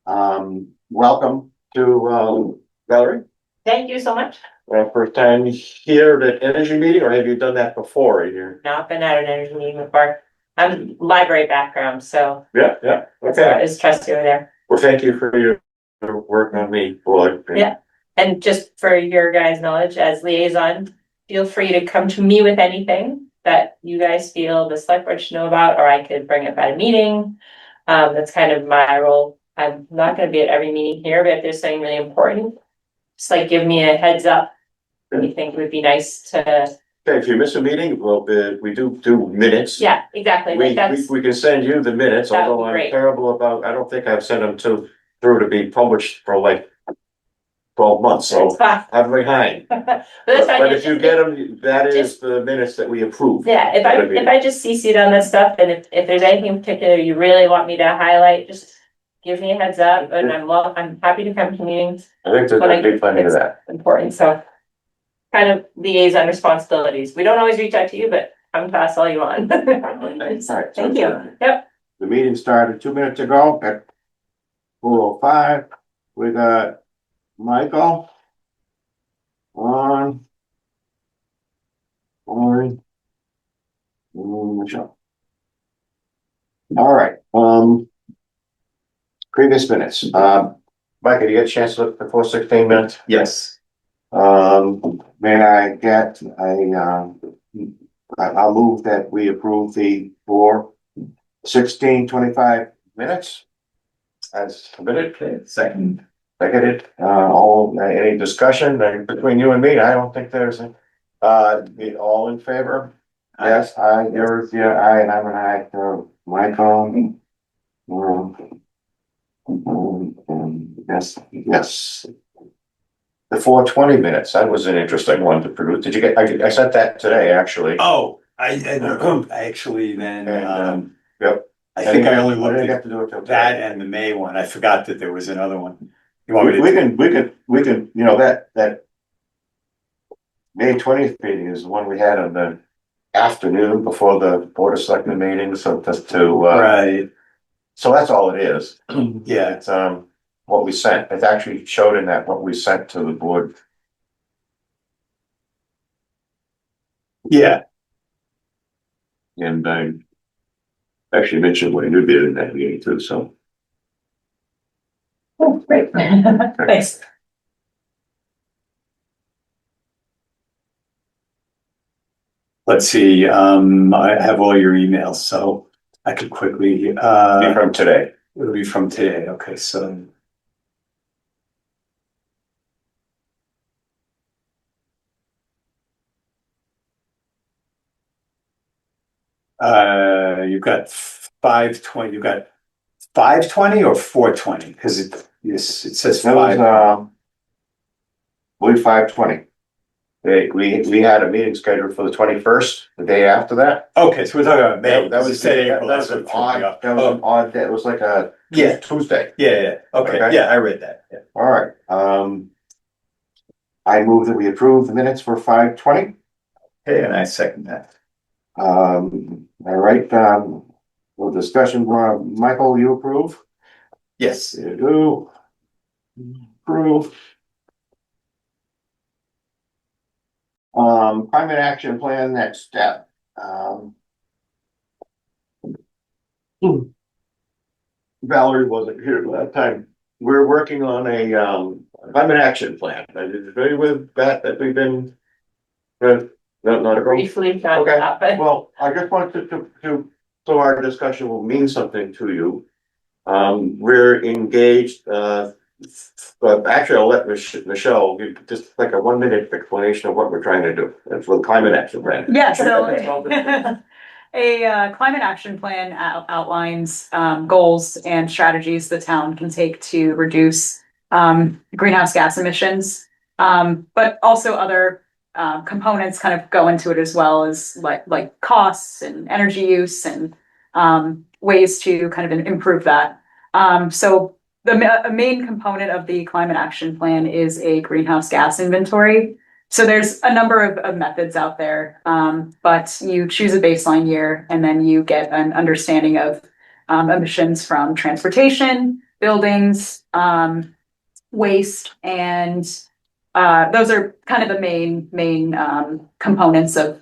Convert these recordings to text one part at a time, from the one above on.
Welcome to Valerie. Thank you so much. First time here at an energy meeting, or have you done that before in your? Not been at an energy meeting before. I'm library background, so Yeah, okay. Is trusty over there. Well, thank you for your work on the board. Yeah, and just for your guys' knowledge, as liaison, feel free to come to me with anything that you guys feel the select board should know about, or I could bring up at a meeting. That's kind of my role. I'm not going to be at every meeting here, but if there's something really important, just like give me a heads up. You think it would be nice to. Okay, if you miss a meeting, well, we do minutes. Yeah, exactly. We can send you the minutes, although I'm terrible about, I don't think I've sent them through to be published for like 12 months, so I'm behind. But if you get them, that is the minutes that we approve. Yeah, if I just CC'd on this stuff, and if there's anything in particular you really want me to highlight, just give me a heads up, and I'm happy to come to meetings. I think there's gonna be plenty of that. Important, so kind of liaison responsibilities. We don't always reach out to you, but come pass all you want. Sorry, thank you. Yep. The meeting started 2 minutes ago at 4:05. We got Michael on Michelle. All right. Previous minutes. Mike, did you get a chance to look before 16 minutes? Yes. May I get I'll move that we approve the 16:25 minutes as submitted. Okay, second. Seconded. Any discussion between you and me? I don't think there's all in favor. Yes, aye, yours, yeah, aye, and I'm an aye, so Michael. Yes. The 4:20 minutes, that was an interesting one to produce. Did you get, I sent that today, actually. Oh, I actually then, Yep. I think I only looked at at that and the May one. I forgot that there was another one. You want me to? We can, you know, that May 20th meeting is the one we had on the afternoon before the Board of Selectmen meeting, so just to, right. So that's all it is. Yeah. It's, what we sent. It actually showed in that what we sent to the board. Yeah. And I actually mentioned what you did in that meeting too, so. Oh, great. Thanks. Let's see, I have all your emails, so I could quickly, from today. It'll be from today. Okay, so. You've got 5:20, you've got 5:20 or 4:20, because it says That was, 5:20. We had a meeting scheduled for the 21st, the day after that. Okay, so we're talking about May. That was April. That was an odd day. It was like a Tuesday. Yeah, okay, yeah, I read that. Yeah. All right, I move that we approve the minutes for 5:20. Okay, and I second that. All right, well, discussion, Michael, you approve? Yes. You do. Approve. Climate action plan, next step. Valerie wasn't here that time. We're working on a climate action plan. Are you familiar with that we've been not briefly done. Okay. That, but well, I just wanted to so our discussion will mean something to you. We're engaged, but actually I'll let Michelle give just like a 1-minute explanation of what we're trying to do for the climate action plan. Yeah, so a climate action plan outlines goals and strategies the town can take to reduce greenhouse gas emissions, but also other components kind of go into it as well, as like costs and energy use and ways to kind of improve that. So the main component of the climate action plan is a greenhouse gas inventory. So there's a number of methods out there, but you choose a baseline year and then you get an understanding of emissions from transportation, buildings, waste, and those are kind of the main components of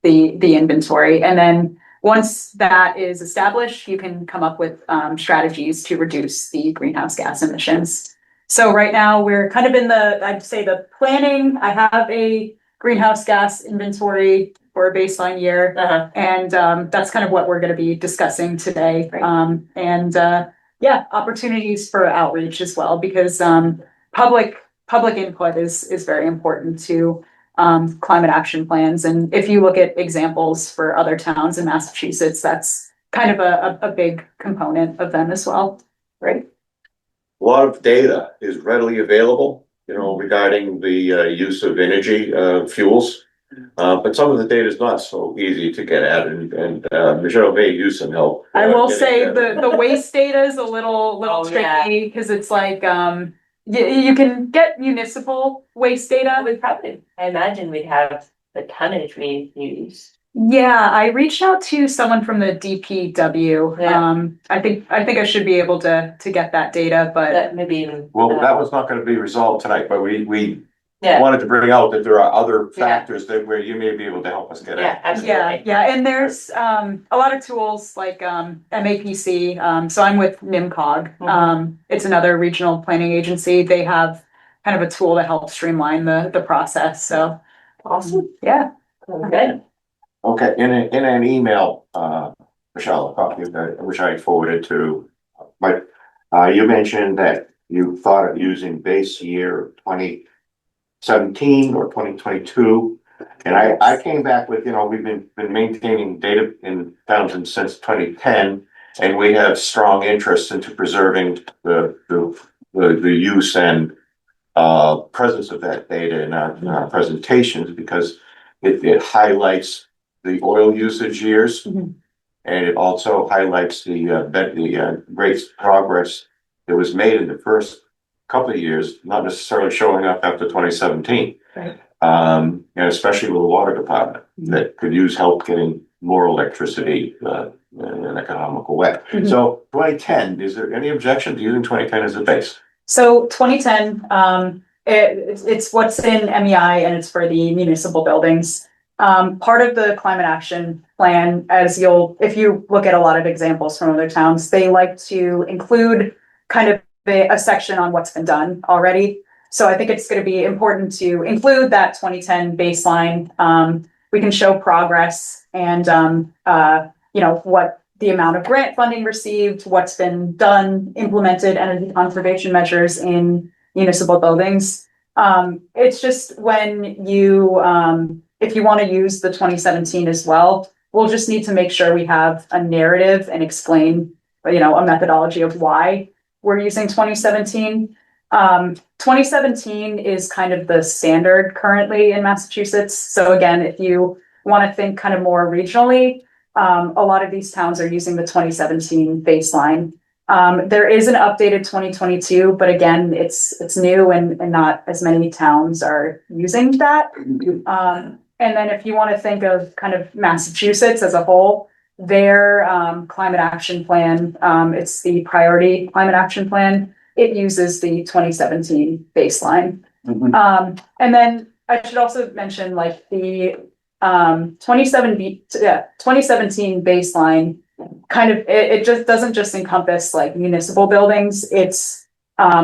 the inventory. And then once that is established, you can come up with strategies to reduce the greenhouse gas emissions. So right now we're kind of in I'd say the planning. I have a greenhouse gas inventory for a baseline year. Uh-huh. And that's kind of what we're going to be discussing today. Great. Yeah, opportunities for outreach as well, because public input is very important to climate action plans. And if you look at examples for other towns in Massachusetts, that's kind of a big component of them as well. Right. A lot of data is readily available, regarding the use of energy fuels. But some of the data is not so easy to get at, and Michelle may use some help. I will getting say that. the waste data is a little Oh, yeah. tricky, because it's like you can get municipal waste data. I imagine we'd have the tonnage we use. Yeah, I reached out to someone from the DPW. Yeah. I think I should be able to get that data, but That maybe even. Well, that was not gonna be resolved tonight, but we Yeah, wanted to bring out that there are other Yeah. factors where you may be able to help us get yeah, at. absolutely. yeah, and there's a lot of tools like MAPC. So I'm with NIMCOG. It's another regional planning agency. They have kind of a tool to help streamline the process. So Awesome. yeah. Good. Okay, in an email, Michelle, a copy of that, which I forwarded to Mike, you mentioned that you thought of using base year 2017 or 2022. And I came back with, we've been maintaining data in Fountain since 2010, and we have strong interest into preserving the use and presence of that data in our presentations, because it highlights the oil usage years. Mhm. And it also highlights the great progress that was made in the first couple of years, not necessarily showing up after 2017. Right. And especially with the water department that could use help getting more electricity in an economical way. Mhm. So 2010, is there any objection to using 2010 as a base? So 2010, it's what's in MEI, and it's for the municipal buildings. Part of the climate action plan, if you look at a lot of examples from other towns, they like to include kind of a section on what's been done already. So I think it's going to be important to include that 2010 baseline. We can show progress and, what the amount of grant funding received, what's been done, implemented energy conservation measures in municipal buildings. It's just when if you want to use the 2017 as well, we'll just need to make sure we have a narrative and explain, a methodology of why we're using 2017. 2017 is kind of the standard currently in Massachusetts. So again, if you want to think kind of more regionally, a lot of these towns are using the 2017 baseline. There is an updated 2022, but again, it's new and not as many towns are using that. And then if you want to think of kind of Massachusetts as a whole, their climate action plan, it's the priority climate action plan. It uses the 2017 baseline. Mhm. And then I should also mention like the 2017 baseline kind of, it just doesn't just encompass like municipal buildings. It's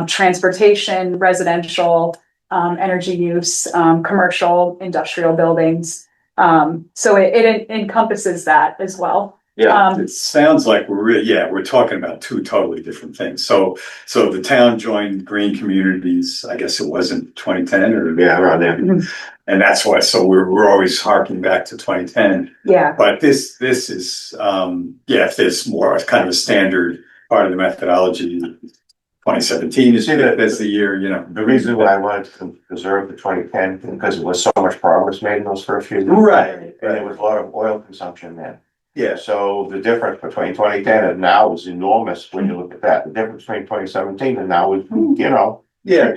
transportation, residential, energy use, commercial, industrial buildings. So it encompasses that as well. Yeah, It sounds like we're talking about two totally different things. So the town joined Green Communities, I guess it was in 2010 or. yeah, around there. And that's why, so we're always harking back to 2010. Yeah. But this is, if there's more kind of a standard part of the methodology. 2017 is that's the year, The reason why I wanted to preserve the 2010, because there was so much progress made in those first few years. Right. And there was a lot of oil consumption then. Yeah. So the difference between 2010 and now is enormous when you look at that. The difference between 2017 and now is, Yeah,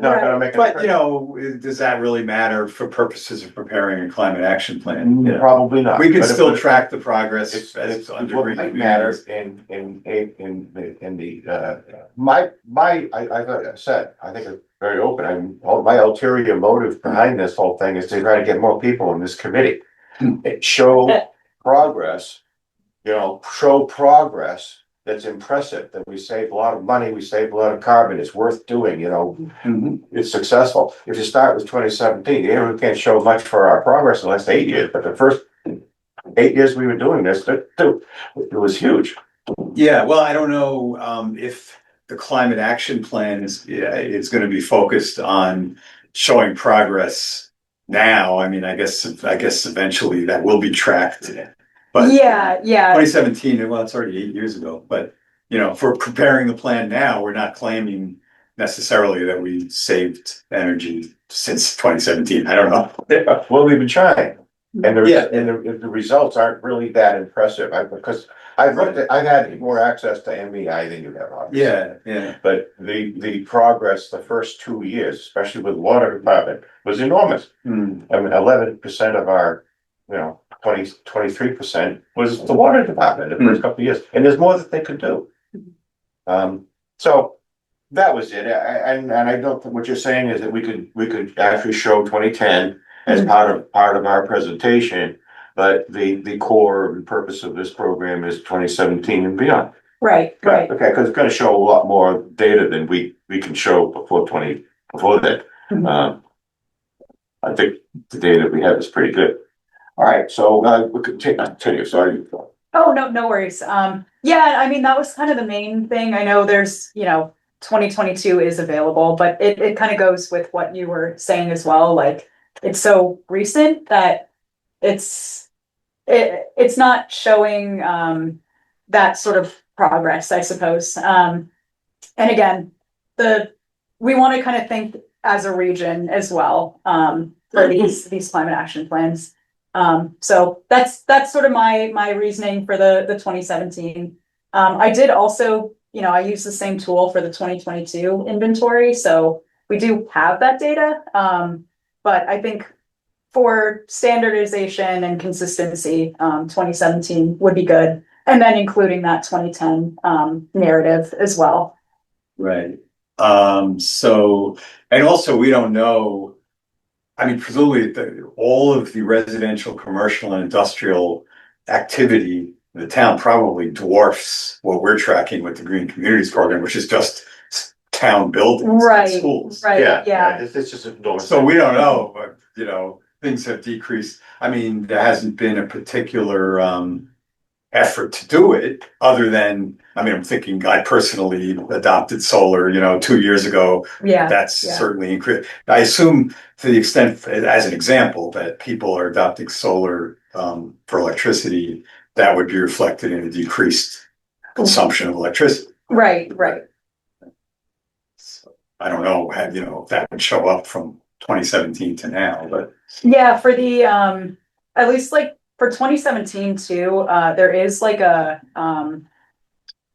Not gonna make. but you know, does that really matter for purposes of preparing a climate action plan? You know, Probably not. we can But still it- track the progress It's, as it's under what green might matter communities. in the, I said, I think it's very open, my ulterior motive behind this whole thing is to try to get more people in this committee. It show progress, show progress that's impressive, that we save a lot of money, we save a lot of carbon, it's worth doing, Mhm. it's successful. If you start with 2017, we can't show much for our progress in the last 8 years, but the first 8 years we were doing this, it was huge. Yeah, well, I don't know, if the climate action plan is gonna be focused on showing progress now. I mean, I guess eventually that will be tracked. But Yeah, yeah, 2017, well, it's already 8 years ago, but you know, if we're preparing the plan now, we're not claiming necessarily that we saved energy since 2017. I don't know. Yeah, well, we've been trying, and Yeah. the results aren't really that impressive, because I've had more access to MBI than you have, obviously. Yeah. But the progress, the first 2 years, especially with water department, was enormous. Hmm. I mean, 11% of our, 23% was the water department the first couple of years, and there's more that they could do. So that was it, and I don't think what you're saying is that we could actually show 2010 as part of our presentation, but the core and purpose of this program is 2017 and beyond. right, right. Okay, because it's gonna show a lot more data than we can show before that. Mhm. I think the data we have is pretty good. All right, so we could continue, sorry. Oh, no, no worries. Yeah, I mean, that was kind of the main thing. I know there's, 2022 is available, but it kind of goes with what you were saying as well. Like, it's so recent that it's not showing, that sort of progress, I suppose. And again, we want to kind of think as a region as well, for these climate action plans. So that's sort of my reasoning for the 2017. I did also, I use the same tool for the 2022 inventory, so we do have that data. But I think for standardization and consistency, 2017 would be good. And then including that 2010 narrative as well. Right. So, and also we don't know, I mean, presumably all of the residential, commercial and industrial activity in the town probably dwarfs what we're tracking with the Green Communities Program, which is just town buildings and Right, schools. right, yeah. It's just enormous. So we don't know, but things have decreased. I mean, there hasn't been a particular effort to do it other than, I mean, I'm thinking I personally adopted solar, 2 years ago. Yeah. That's yeah. certainly increased. I assume to the extent, as an example, that people are adopting solar for electricity, that would be reflected in a decreased consumption of electricity. Right. So, I don't know, if that would show up from 2017 to now, but Yeah, for the at least like for 2017 too, there is like a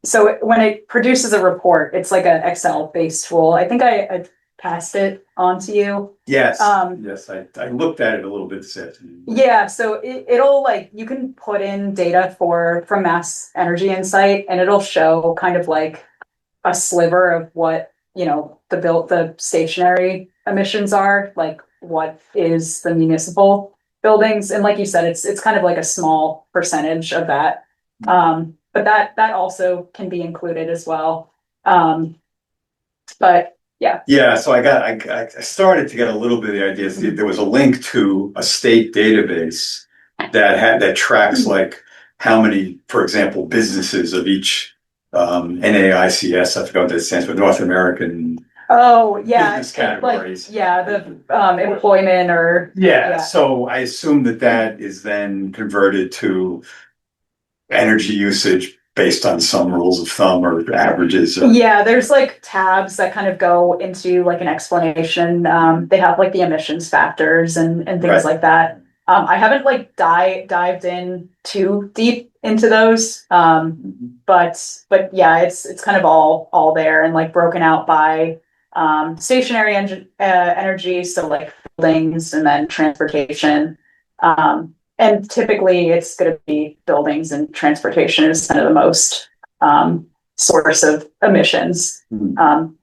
so when it produces a report, it's like an Excel based tool. I think I passed it on to you. yes, Um, yes, I looked at it a little bit this afternoon. Yeah, so it'll like you can put in data from Mass Energy Insight, and it'll show kind of like a sliver of what the stationary emissions are, like what is the municipal buildings, and like you said, it's kind of like a small percentage of that. But that also can be included as well. But yeah. Yeah, so I started to get a little bit of the ideas. There was a link to a state database that tracks like how many, for example, businesses of each NAICS, I forgot what that stands for, North American. Oh, yeah. Business categories. The employment or. Yeah, so I assume that is then converted to energy usage based on some rules of thumb or averages. Yeah, there's like tabs that kind of go into like an explanation. They have like the emissions factors and things Right. like that. I haven't like dived in too deep into those. But yeah, it's kind of all there and like broken out by stationary energy, so like buildings and then transportation. And typically it's gonna be buildings and transportation is kind of the most source of emissions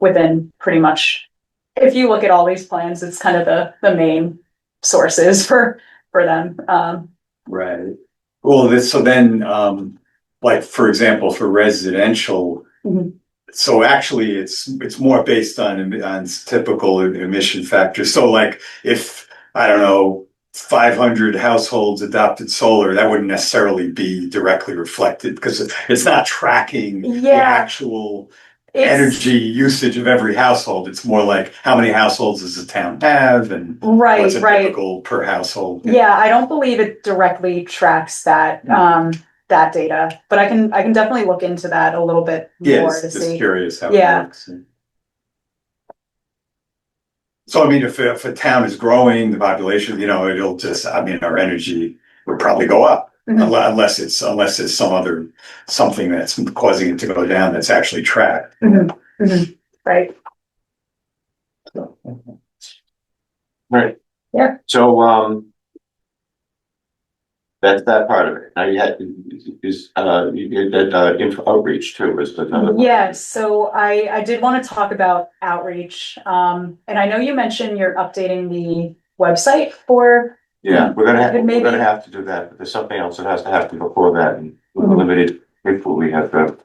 within pretty much, if you look at all these plans, it's kind of the main sources for them. Right. Well, so then, like, for example, for residential, Mhm. so actually it's more based on typical emission factors. So like if, I don't know, 500 households adopted solar, that wouldn't necessarily be directly reflected because it's not tracking the Yeah. actual energy usage of every household. It's more like how many households does the town have and Right, what's a right. typical per household. Yeah, I don't believe it directly tracks that that data, but I can definitely look into that a little bit Yeah, more it's to just see. curious how it Yeah. works. So I mean, if a town is growing, the population, it'll just, I mean, our energy would probably go up. Mhm. Unless it's something that's causing it to go down that's actually tracked. Right. Right. Yeah. So, that's that part of it. Now you had, you did, info outreach too, is another. Yes, so I did want to talk about outreach. And I know you mentioned you're updating the website for. Yeah, we're Maybe- gonna have to do that, but there's something else that has to happen before that, and with the Mhm. limited info we have to.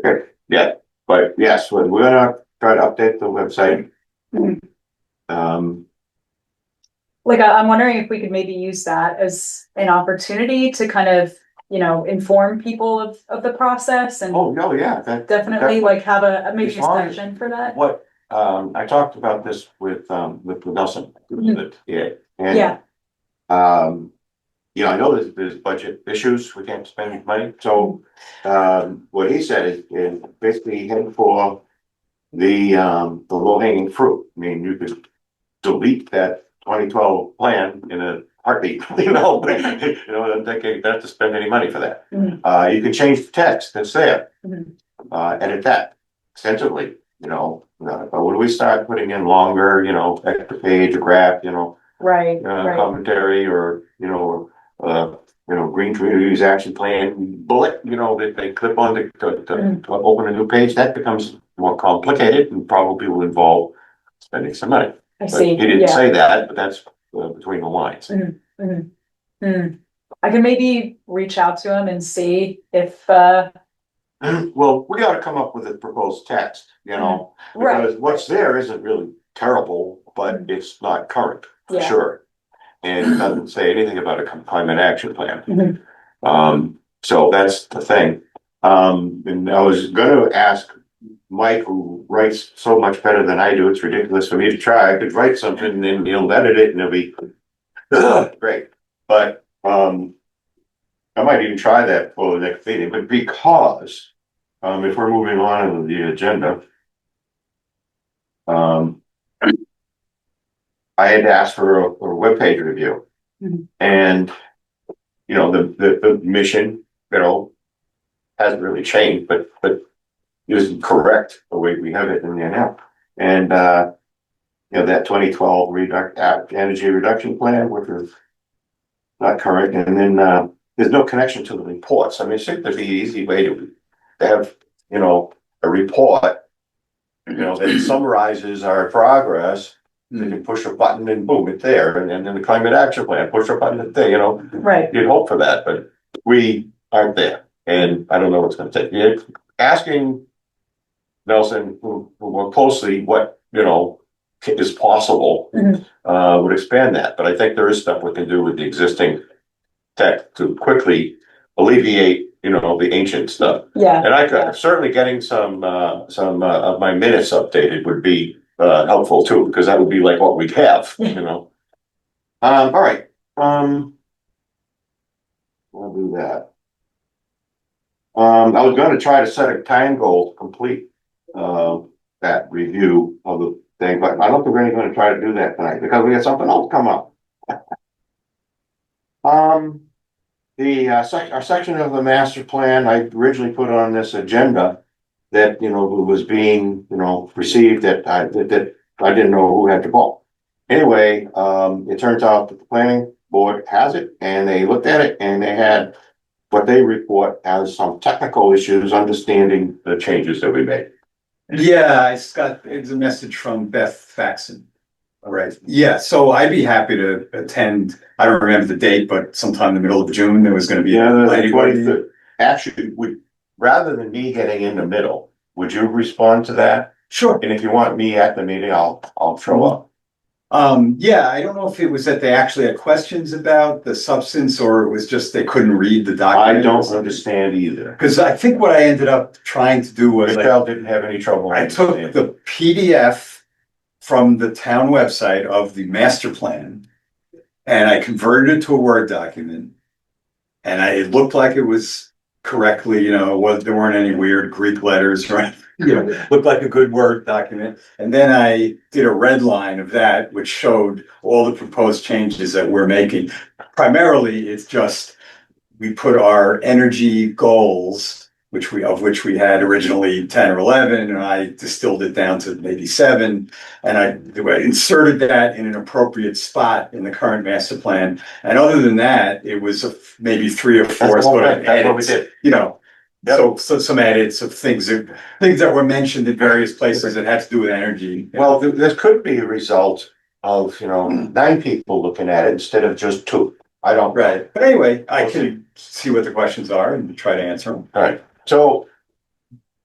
Okay, yeah, but yes, we're gonna try to update the website. Mhm. Um, Like, I'm wondering if we could maybe use that as an opportunity to kind of, inform people of the process and oh, no, yeah, that. definitely like have maybe As a long as- section for that. What, I talked about this with Nelson, yeah, and. Yeah. I know there's budget issues, we can't spend any money, so, what he said is basically head for the low hanging fruit. I mean, you could delete that 2012 plan in a heartbeat, don't have to spend any money for that. You can change the text that's there, edit that extensively, but when we start putting in longer, extra page, a graph, Right. commentary or, Green Communities Action Plan bullet, that they clip on to open a new page, that becomes more complicated and probably will involve spending some money. I But see. he didn't Yeah. say that, but that's between the lines. I can maybe reach out to him and see if Well, we ought to come up with a proposed text, right. because what's there isn't really terrible, but it's not current, for Yeah. sure. And it doesn't say anything about a climate action plan. Mhm. So that's the thing. And I was gonna ask Mike, who writes so much better than I do, it's ridiculous for me to try. I could write something and then he'll edit it and it'll be great. But, I might even try that for the next meeting, but because, if we're moving on to the agenda, I had asked for a webpage review. Mhm. And, the mission, hasn't really changed, but isn't correct the way we have it in there now. And, that 2012 energy reduction plan, which is not current, and then, there's no connection to the reports. I mean, it seems to be an easy way to have, a report, that summarizes our progress. You can push a button and boom, it's there. And then the climate action plan, push a button, it's there, Right. you'd hope for that, but we aren't there. And I don't know what's gonna take. Asking Nelson, who more closely what, is possible, would expand that. But I think there is stuff we can do with the existing tech to quickly alleviate, the ancient stuff. Yeah. And I could certainly getting some of my minutes updated would be helpful too, because that would be like what we'd have, All right, we'll do that. I was gonna try to set a time goal to complete that review of the thing, but I don't think we're really gonna try to do that tonight because we got something else come up. Our section of the master plan I originally put on this agenda that, was being, received that I didn't know who had the ball. Anyway, it turns out that the planning board has it and they looked at it and they had what they report as some technical issues understanding the changes that we made. Yeah, it's a message from Beth Faxon. All right, yeah, so I'd be happy to attend, I don't remember the date, but sometime in the middle of June, there was gonna be. Yeah, the 23rd. Actually, rather than me getting in the middle, would you respond to that? Sure. And if you want me at the meeting, I'll show up. Yeah, I don't know if it was that they actually had questions about the substance or it was just they couldn't read the I document. don't understand either. Cause I think what I ended up trying to do was Michelle didn't have any trouble. I took the PDF from the town website of the master plan and I converted it to a Word document. And it looked like it was correctly, there weren't any weird Greek letters or anything. Looked like a good Word document. And then I did a red line of that, which showed all the proposed changes that we're making. Primarily, it's just, we put our energy goals, of which we had originally 10 or 11, and I distilled it down to maybe 7. And I inserted that in an appropriate spot in the current master plan. And other than that, it was maybe 3 or 4. That's what we did. So some edits of things that were mentioned in various places that had to do with energy. Well, this could be a result of, 9 people looking at it instead of just 2. I don't. Right, but anyway, I can see what the questions are and try to answer them. All right, so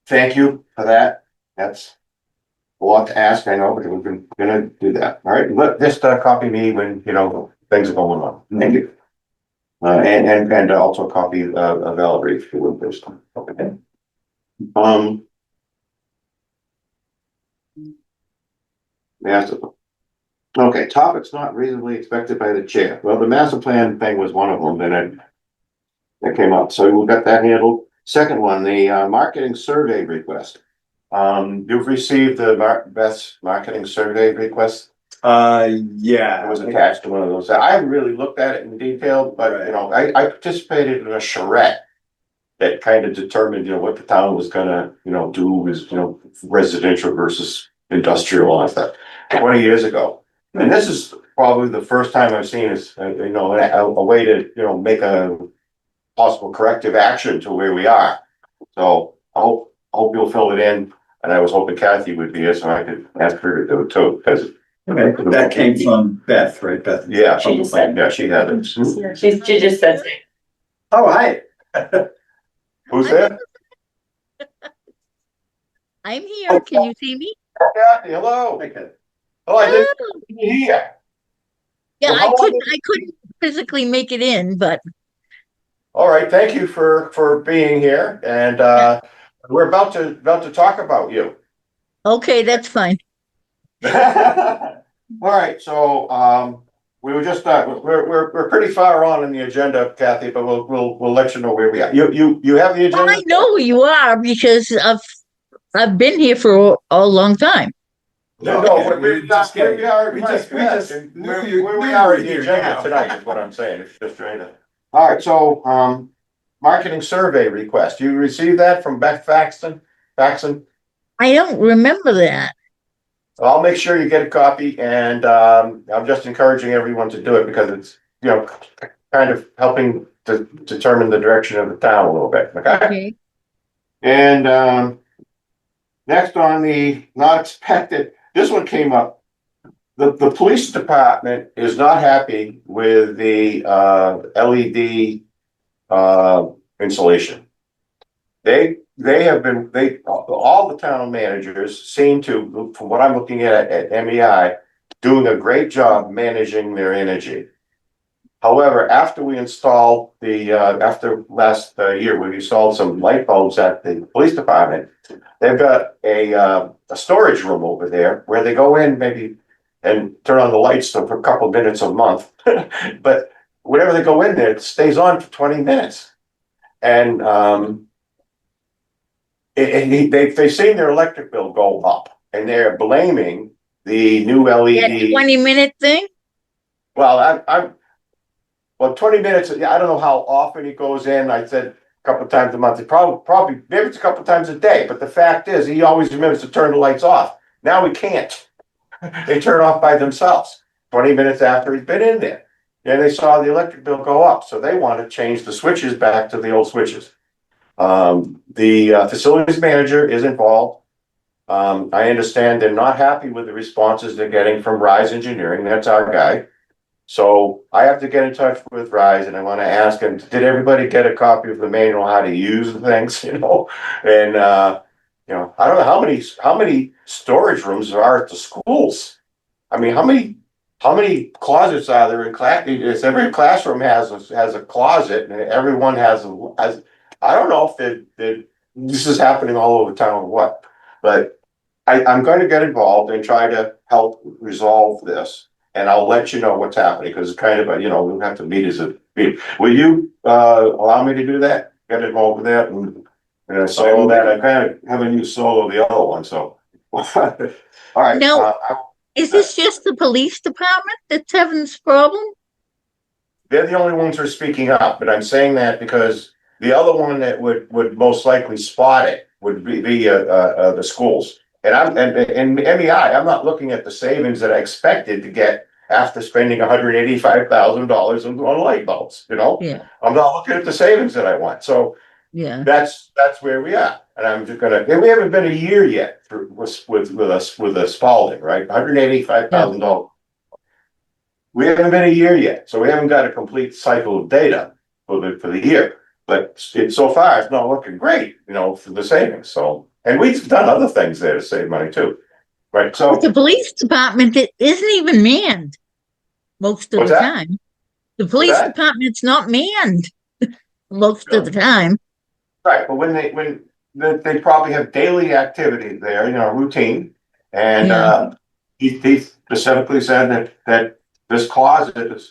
thank you for that. That's a lot to ask, I know, but we're gonna do that. All right, just copy me when, things are going on. Thank you. And also copy Valerie if you would, please. Okay. Master. Okay, topics not reasonably expected by the chair. Well, the master plan thing was one of them, that came up, so we got that handled. Second one, the marketing survey request. You've received the best marketing survey request. Yeah. It was attached to one of those. I haven't really looked at it in detail, but I participated in a charrette that kind of determined, what the town was gonna, do was, residential versus industrial and stuff 20 years ago. And this is probably the first time I've seen is, a way to, make a possible corrective action to where we are. So I hope you'll fill it in. And I was hoping Kathy would be here so I could ask her to do it too, because. That came from Beth, right, Beth? Yeah. She just said. Yeah, she had it. She just said. Oh, hi. Who's there? I'm here. Can you see me? Kathy, hello. Okay. Oh, I didn't hear. Yeah, Well, I couldn't physically make it in, but All right, thank you for being here, and we're about to talk about you. okay, that's fine. All right, so we were just we're pretty far on in the agenda, Kathy, but we'll let you know where we are. You have the Well, agenda? I know who you are because I've been here for a long time. No, we just knew you where we knew are you in the were agenda now. tonight is what I'm saying. It's just right. All right, so marketing survey request. You received that from Beth Faxon? I don't remember that. I'll make sure you get a copy, and I'm just encouraging everyone to do it because it's, kind of helping to determine the direction of the town a little bit, okay? Okay. And next on the not expected, this one came up. The police department is not happy with the LED installation. All the town managers seem to, from what I'm looking at MEI, doing a great job managing their energy. However, after we installed after last year, we installed some light bulbs at the police department. They've got a storage room over there where they go in maybe and turn on the lights for a couple of minutes a month. But whenever they go in there, it stays on for 20 minutes. And they've seen their electric bill go up, and they're blaming the new LED. That 20-minute thing? Well, 20 minutes, I don't know how often it goes in. I said, couple of times a month, probably, maybe it's a couple of times a day, but the fact is, he always remembers to turn the lights off. Now he can't. They turn off by themselves, 20 minutes after he's been in there. And they saw the electric bill go up, so they want to change the switches back to the old switches. The facilities manager is involved. I understand they're not happy with the responses they're getting from Rise Engineering, that's our guy. So I have to get in touch with Rise and I want to ask him, did everybody get a copy of the manual, how to use the things, you know? And, you know, I don't know how many storage rooms there are at the schools. I mean, how many closets are there in class? Every classroom has a closet and everyone has, I don't know if this is happening all over town or what, but I'm going to get involved and try to help resolve this. And I'll let you know what's happening, because it's kind of a, you know, we'll have to meet as a meeting. Will you, allow me to do that? Get involved with that and solo that? I kind of have a new solo the other one, so. All right. Now, is this just the police department that's having this problem? They're the only ones who are speaking up, but I'm saying that because the other one that would most likely spot it would be the schools. And MEI, I'm not looking at the savings that I expected to get after spending $185,000 on light bulbs, you know? Yeah, I'm not looking at the savings that I want, so yeah. that's where we are. And I'm just gonna, and we haven't been a year yet with a Spalding, right? $185,000. We haven't been a year yet, so we haven't got a complete cycle of data for the year. But so far, it's not looking great, you know, for the savings, so. And we've done other things there to save money too, right? So. But the police department it isn't even manned most of What's the that? time. The police that? department's not manned most of the time. Right, but when they probably have daily activities there, you know, routine. And Yeah. he specifically said that this closet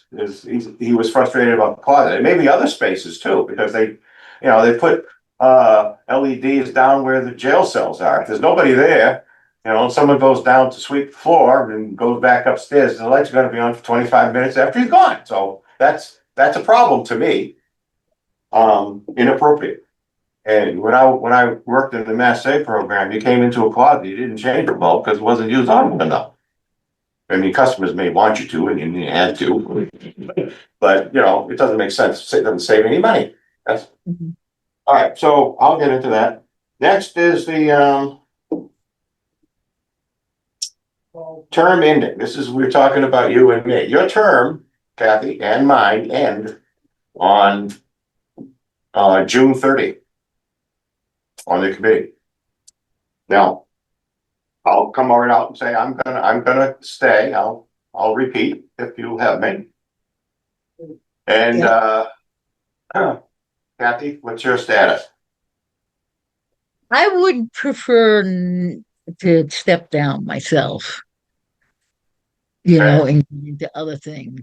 he was frustrated about the closet. And maybe other spaces too, because they put LEDs down where the jail cells are. If there's nobody there, you know, and someone goes down to sweep the floor and goes back upstairs, the lights are gonna be on for 25 minutes after he's gone. So that's a problem to me. Inappropriate. And when I worked in the Mass Save program, you came into a closet, you didn't change the bulb because it wasn't used on enough. I mean, customers may want you to, and you had to, but you know, it doesn't make sense. It doesn't save any money. That's Mhm. all right. So I'll get into that. Next is the term ending. We're talking about you and me. Your term, Kathy, and mine end on June 30th on the committee. Now, I'll come right out and say I'm gonna stay. I'll repeat if you have me. And Kathy, what's your status? I would prefer to step down myself, you know, and get into other things.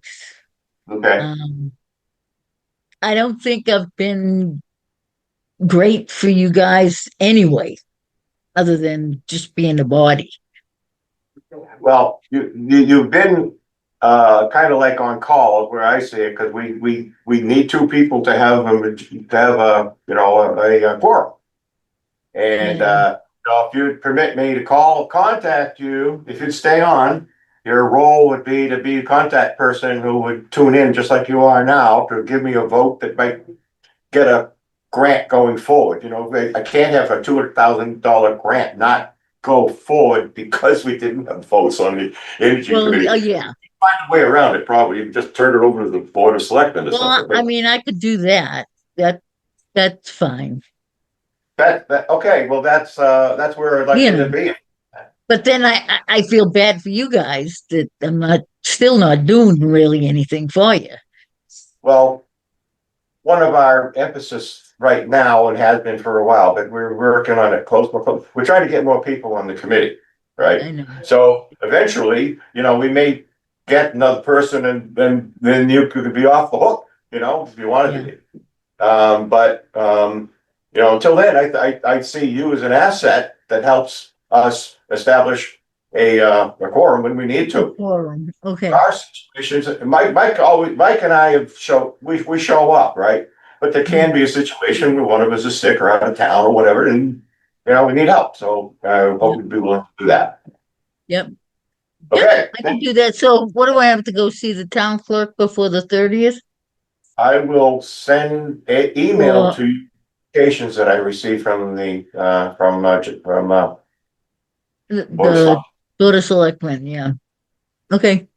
Okay. I don't think I've been great for you guys anyway, other than just being a body. Well, you've been kind of like on call where I see it, because we need two people to have a quorum. And if you'd permit me to contact you, if you'd stay on, your role would be to be a contact person who would tune in just like you are now to give me a vote that might get a grant going forward. You know, I can't have a $200,000 grant not go forward because we didn't have votes on the energy committee. Yeah. Find a way around it, probably. You can just turn it over to the Board of Selectmen or something. I mean, I could do that. That's fine. Okay, well, that's where I'd like you to be. But then I feel bad for you guys that I'm still not doing really anything for you. Well, one of our emphasis right now, and has been for a while, but we're working on it close. We're trying to get more people on the committee, right? I know. So eventually, you know, we may get another person, and then you could be off the hook, you know, if you wanted to be. You know, until then, I see you as an asset that helps us establish a quorum when we need to. Okay. Our situations, Mike and I we show up, right? but there can be a situation where one of us is sick or out of town or whatever, and, we need help, so I hope we'd be willing to do that. Yep. Okay, I can do that. So what do I have to go see the town clerk before the 30th? I will send an email Or- to applications that I received from the, The Board of Select- Board of Selectmen, yeah. Okay,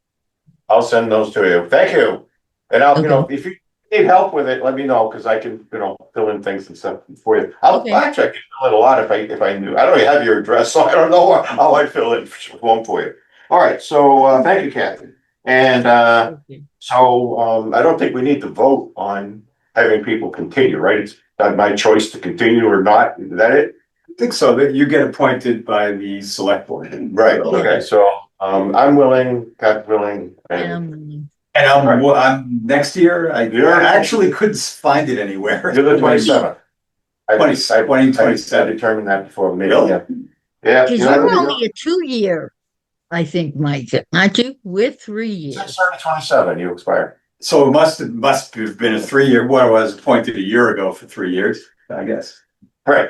I'll send those to you. Thank you. And I'll, Okay. if you need help with it, let me know, because I can, fill in things and stuff for you. I'll Okay. actually, I can fill in a lot if I knew. I don't even have your address, so I don't know how I'd fill in one for you. All right, so, thank you, Kathy. And, Okay. so, I don't think we need to vote on having people continue, right? It's not my choice to continue or not. Is that it? I think so, that you get appointed by the select board. Right, okay, so, I'm willing, Kat's willing, and Um, And I'm next year, I actually couldn't find it anywhere. you're the 27th. I 2027. determined that before the meeting, Really? yeah. Yeah. Cause you're only a 2-year, I think, Mike, aren't you? We're 3 years. 27, you expire. So it must have been a 3-year, well, I was appointed a year ago for 3 years, I guess. Right.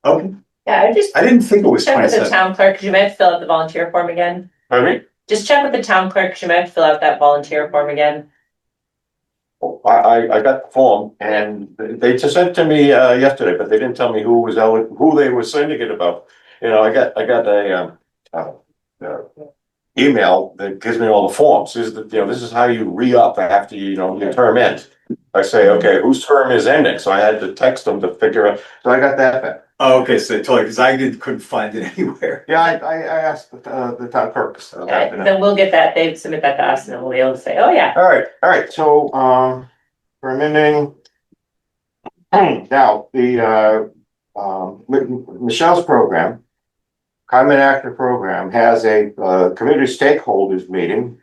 Okay, Yeah, I just I didn't think it was check with the 27. town clerk, because you might have to fill out the volunteer form again. Pardon me? Just check with the town clerk, because you might have to fill out that volunteer form again. I got the form and they just sent it to me, yesterday, but they didn't tell me who they were sending it about. I got a, email that gives me all the forms. This is how you re-up after, your term ends. I say, okay, whose term is ending? So I had to text them to figure out, so I got that back. Oh, okay, so they told you, because I couldn't find it anywhere. Yeah, I asked the town clerk. So that, Then we'll get that, they submit that to us, and then we'll be able to say, oh, yeah. All right, so, for amending. Now, Michelle's program, Climate Action Program, has a, community stakeholders meeting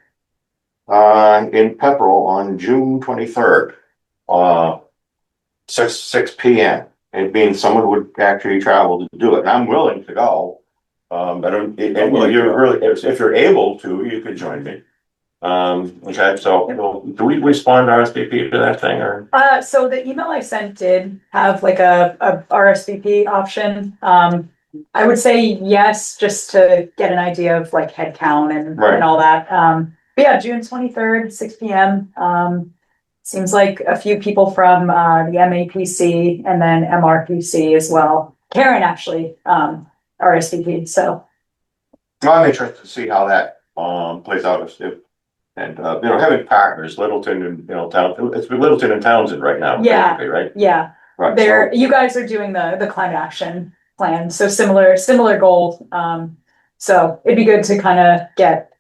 in Pepperell on June 23rd, 6 p.m. It means someone would actually travel to do it, and I'm willing to go. But if you're able to, you could join me. Okay, so do we respond RSVP to that thing, or? So the email I sent did have like a RSVP option. I would say yes, just to get an idea of like head count and Right. all that. But yeah, June 23rd, 6 p.m. Seems like a few people from the MAPC and then MRPC as well. Karen actually RSVP'd, so. I'm interested to see how that plays out. And having partners, Littleton and town, it's Littleton and Townsend right now. Yeah. basically, right? Yeah, Right. there, you guys are doing the climate action plan, so similar goal. So it'd be good to kind of get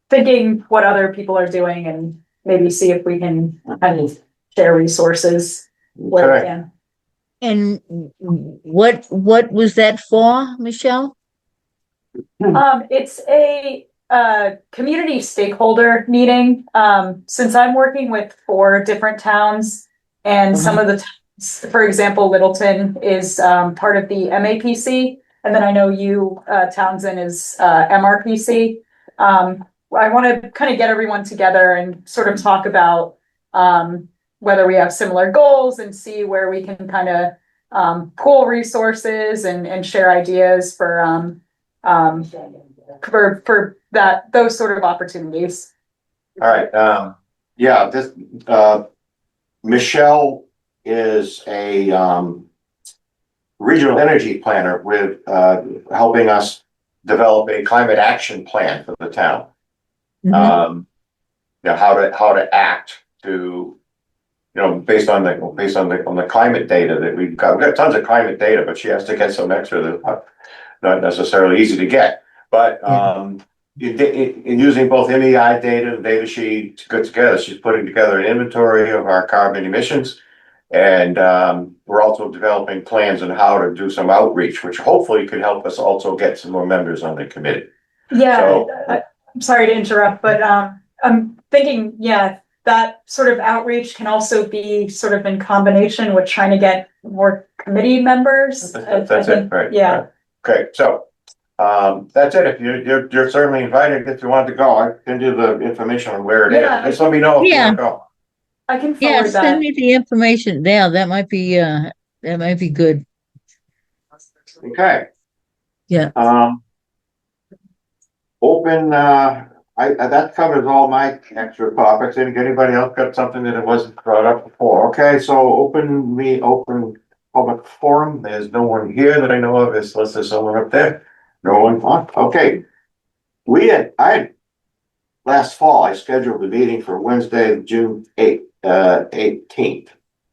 thinking what other people are doing and maybe see if we can kind of share resources where we Okay. can. And what was that for, Michelle? It's a community stakeholder meeting. Since I'm working with 4 different towns and some of the towns, for example, Littleton is part of the MAPC, and then I know you, Townsend is MRPC. I want to kind of get everyone together and sort of talk about whether we have similar goals and see where we can kind of pool resources and share ideas for those sort of opportunities. All right, yeah, Michelle is a, regional energy planner with, helping us develop a climate action plan for the town. Mhm. How to act to, based on the climate data that we've got tons of climate data, but she has to get some extra that not necessarily easy to get. But in using both MEI data and data she put together, she's putting together an inventory of our carbon emissions. And we're also developing plans on how to do some outreach, which hopefully could help us also get some more members on the committee. Yeah, So- I'm sorry to interrupt, but I'm thinking, yeah, that sort of outreach can also be sort of in combination with trying to get more committee members. That's it, right? Yeah. Right. Okay, so that's it. If you're certainly invited if you want to go. I can do the information on where it is. Yeah. Just let me know if you Yeah. want to go. I can Yeah, forward send that. me the information. Yeah, that might be good. Okay. Yeah. Open, that covers all my extra topics. Anybody else got something that it wasn't brought up before? Okay, so open public forum. There's no one here that I know of, unless there's someone up there. No one, okay. Last fall, I scheduled the meeting for Wednesday, June 18th.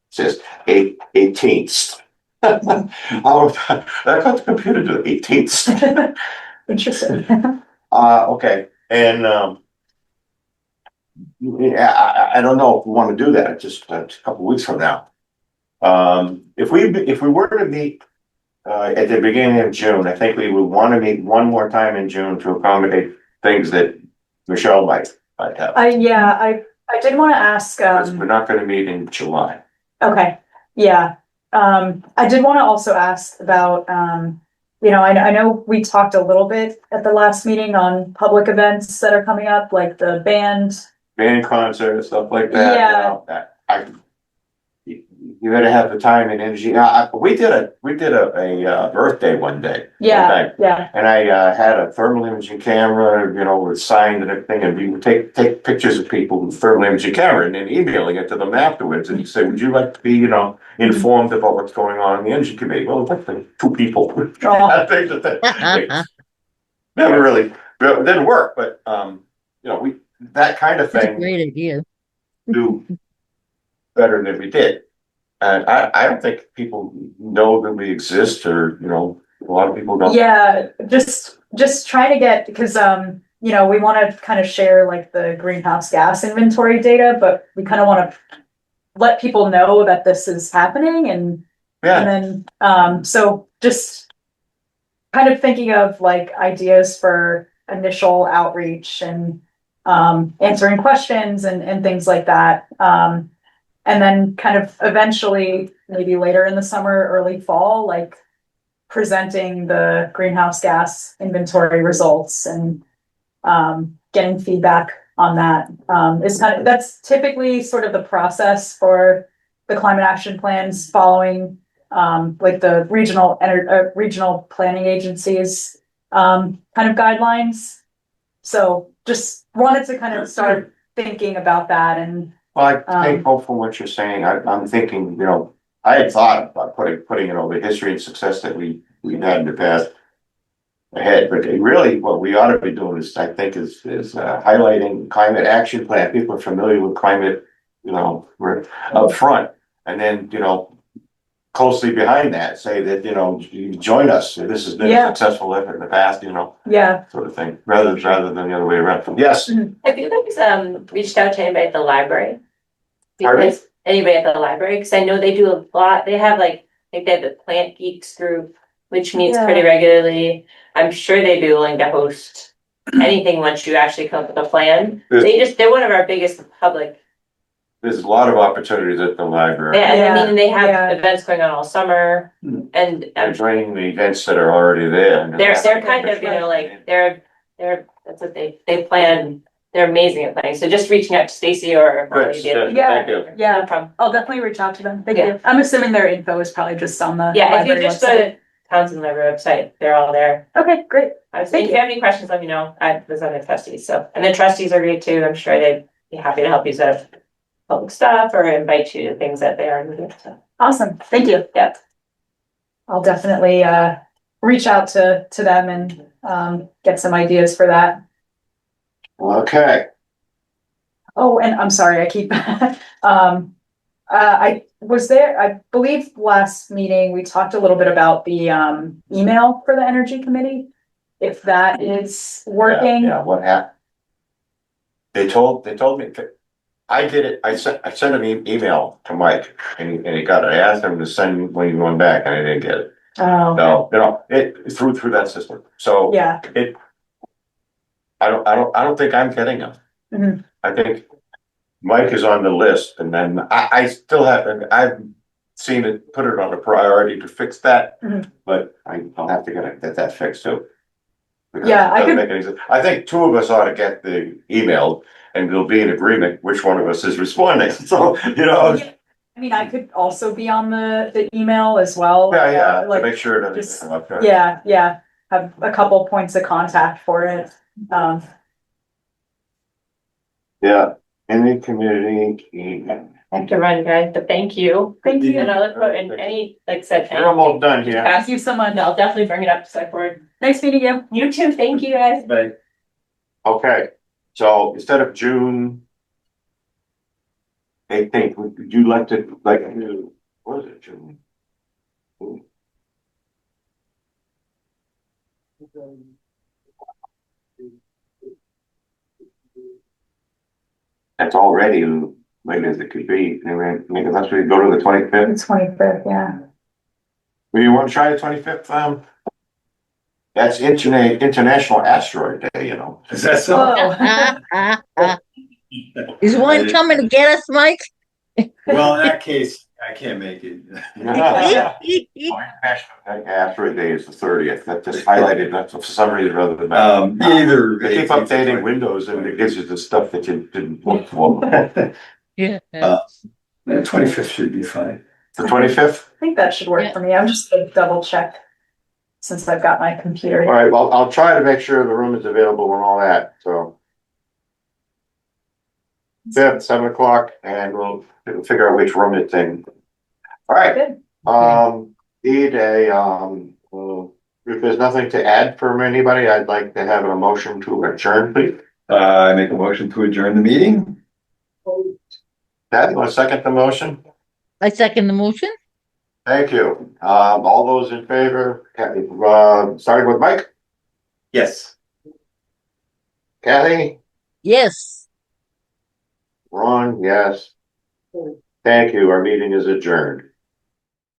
Says 18th. I got the computer to 18th. Interesting. Okay, and, yeah, I don't know if we want to do that, just a couple weeks from now. If we were to meet, at the beginning of June, I think we would want to meet one more time in June to accommodate things that Michelle might have. I did want to ask, Because we're not gonna meet in July. okay, yeah. I did want to also ask about, I know we talked a little bit at the last meeting on public events that are coming up, like the Band concert, stuff like that. Yeah. You gotta have the time and energy. We did a birthday one day. Yeah, yeah, And I had a thermal imaging camera, with signs and everything, and we would take pictures of people with thermal imaging camera and then emailing it to them afterwards. And you say, would you like to be, informed about what's going on in the energy committee? Well, it's like 2 people. I think that never really, it didn't work, but, that kind of That's a thing great idea. do better than we did. And I don't think people know that we exist, or, a lot of people don't. yeah, just trying to get, because, we want to kind of share like the greenhouse gas inventory data, but we kind of want to let people know that this is happening and Yeah, then, so just kind of thinking of like ideas for initial outreach and answering questions and things like that. And then kind of eventually, maybe later in the summer, early fall, like presenting the greenhouse gas inventory results and getting feedback on that is that's typically sort of the process for the climate action plans following like the regional planning agencies kind of guidelines. So just wanted to kind of start thinking about that and well, I take hope from what you're saying. I'm thinking, I had thought about putting the history and success that we've had in the past ahead, but really what we ought to be doing is, I think, is highlighting climate action plan. People are familiar with climate, we're up front, and then, closely behind that, say that, you join us. This has been a successful effort in the past, yeah. sort of thing, rather than the other way around. Yes. Have you guys reached out to anybody at the library? Pardon? Because anybody at the library, because I know they do a lot, they have like they have the Plant Geeks group, which meets pretty regularly. I'm sure they'd be willing to host anything once you actually come up with a plan. They're one of our biggest public. There's a lot of opportunities at the library. Yeah, they have events going on all summer, and They're joining the events that are already there. they're kind of, like they're that's what they plan. They're amazing at planning. So just reaching out to Stacy or Good, Molly, thank you. Yeah. no problem. I'll definitely reach out to them. Thank Yeah. you. I'm assuming their info is probably just on the Yeah, if you library just go website. to Townsend Library website, they're all there. Okay, great. If you have any questions, let me know. I was on the trustees, and the trustees are great too. I'm sure they'd be happy to help you set up public stuff or invite you to things that they are doing. So. Awesome. Thank you. Yep. I'll definitely reach out to them and get some ideas for that. Okay. Oh, and I'm sorry, I keep I was there, I believe last meeting, we talked a little bit about the email for the energy committee. If that is working. Yeah, what happened? They told me, I did it, I sent an email to Mike and he got it. I asked him to send when you going back and I didn't get it. Oh. No, it through that system. So Yeah. I don't think I'm getting them. Mhm. I think Mike is on the list, and then I still haven't, I've seen it, put it on a priority to fix that. Mhm. But I'll have to get that fixed too. because Yeah, it I doesn't could- make any sense. I think two of us ought to get the email and we'll be in agreement which one of us is responding, so, you know. Yeah, I mean, I could also be on the email as well. Yeah, to Like, make sure it just- doesn't come up. Okay. yeah, have a couple points of contact for it. Yeah, any community email. I have to run, guys, but thank you. Thank you. And I'll look for, and any, like I said. We're almost done just here. pass- Thank you so much. And I'll definitely bring it up to select board. Nice meeting you. You too, thank you, guys. But Okay, so instead of June 18th, would you like to, what is it, June? That's already late as it could be, I mean, unless we go to the 25th. The 25th, yeah. Do you want to try the 25th? That's International Asteroid Day, you know. is that so? Whoa. Is one coming to get us, Mike? Well, in that case, I can't make it. International Asteroid Day is the 30th. That just highlighted that for some reason rather than. Either. They keep updating Windows and it gives you the stuff that you didn't look for. Yeah. The 25th should be fine. The 25th? I think that should work for me. I'm just gonna double check since I've got my computer. All right, well, I'll try to make sure the room is available and all that, so. 5th, 7 o'clock, and we'll figure out which room it's in. All right, Good. need if there's nothing to add from anybody, I'd like to have a motion to adjourn, please. I make a motion to adjourn the meeting. Pat, you want to second the motion? I second the motion. Thank you. All those in favor, starting with Mike, Yes. Kathy, Yes. Ron, yes. Thank you. Our meeting is adjourned.